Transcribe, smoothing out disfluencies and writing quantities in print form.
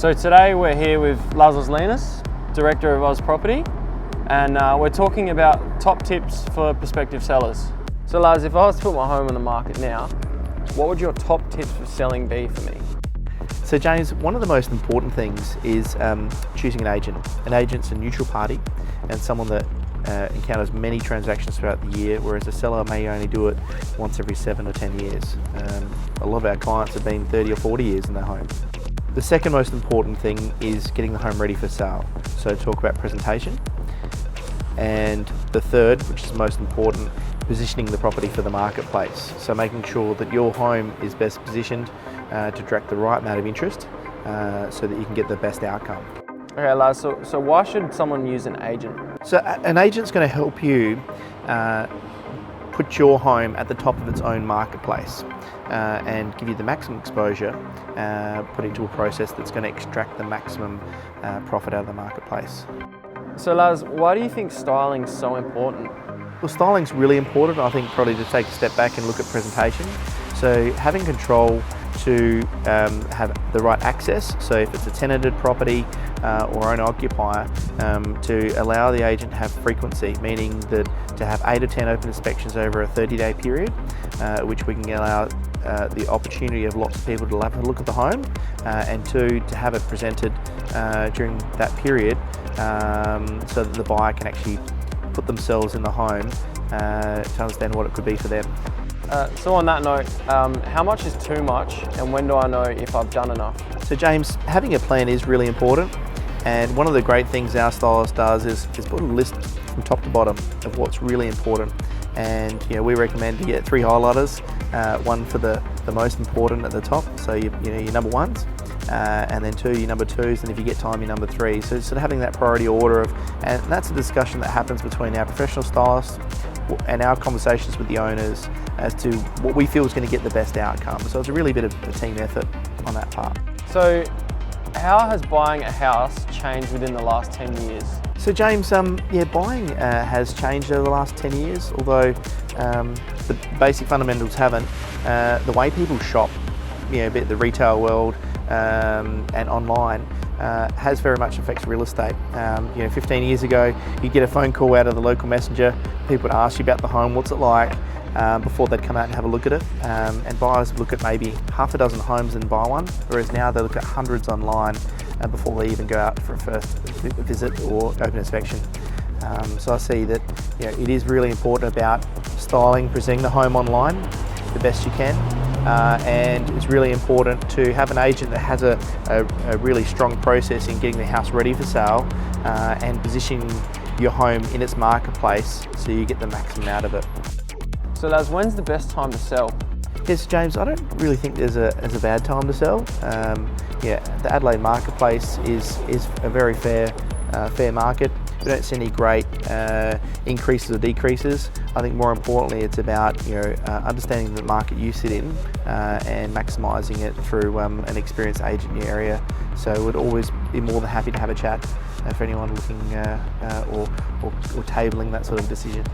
So today we're here with Laz Ouslinis, Director of Oz Property, and we're talking about top tips for prospective sellers. So Laz, if I was to put my home on the market now, what would your top tips for selling be for me? So James, one of the most important things is choosing an agent. An agent's a neutral party and someone that encounters many transactions throughout the year, whereas a seller may only do it once every 7 or 10 years. A lot of our clients have been 30 or 40 years in their home. The second most important thing is getting the home ready for sale. So talk about presentation. And the third, which is most important, positioning the property for the marketplace. So making sure that your home is best positioned to attract the right amount of interest so that you can get the best outcome. Okay, Laz, so why should someone use an agent? So an agent's going to help you put your home at the top of its own marketplace and give you the maximum exposure, put into a process that's going to extract the maximum profit out of the marketplace. So Laz, why do you think styling is so important? Well, styling's really important. I think probably to take a step back and look at presentation. So having control to have the right access, so if it's a tenanted property or owner-occupier, to allow the agent to have frequency, meaning that to have 8 or 10 open inspections over a 30-day period, which we can allow the opportunity of lots of people to have a look at the home, and 2, to have it presented during that period so that the buyer can actually put themselves in the home to understand what it could be for them. So on that note, how much is too much and when do I know if I've done enough? So James, having a plan is really important, and one of the great things our stylist does is put a list from top to bottom of what's really important. And we recommend to get 3 highlighters, one for the most important at the top, so your number ones, and then 2 your number 2s, and if you get time your number 3s. So sort of having that priority order and that's a discussion that happens between our professional stylists and our conversations with the owners as to what we feel is going to get the best outcome. So it's a really bit of a team effort on that part. So how has buying a house changed within the last 10 years? So James, buying has changed over the last 10 years, although the basic fundamentals haven't. The way people shop, be it the retail world and online, has very much affects real estate. 15 years ago, you'd get a phone call out of the local messenger, people would ask you about the home, what's it like, before they'd come out and have a look at it. And buyers would look at maybe half a dozen homes and buy one, whereas now they look at hundreds online before they even go out for a first visit or open inspection. So I see that it is really important about styling, presenting the home online the best you can. And it's really important to have an agent that has a really strong process in getting the house ready for sale and positioning your home in its marketplace so you get the maximum out of it. So Laz, when's the best time to sell? Yes, James, I don't really think there's a bad time to sell. The Adelaide marketplace is a very fair market. We don't see any great increases or decreases. I think more importantly it's about understanding the market you sit in and maximising it through an experienced agent in your area. So we'd always be more than happy to have a chat for anyone looking or tabling that sort of decision.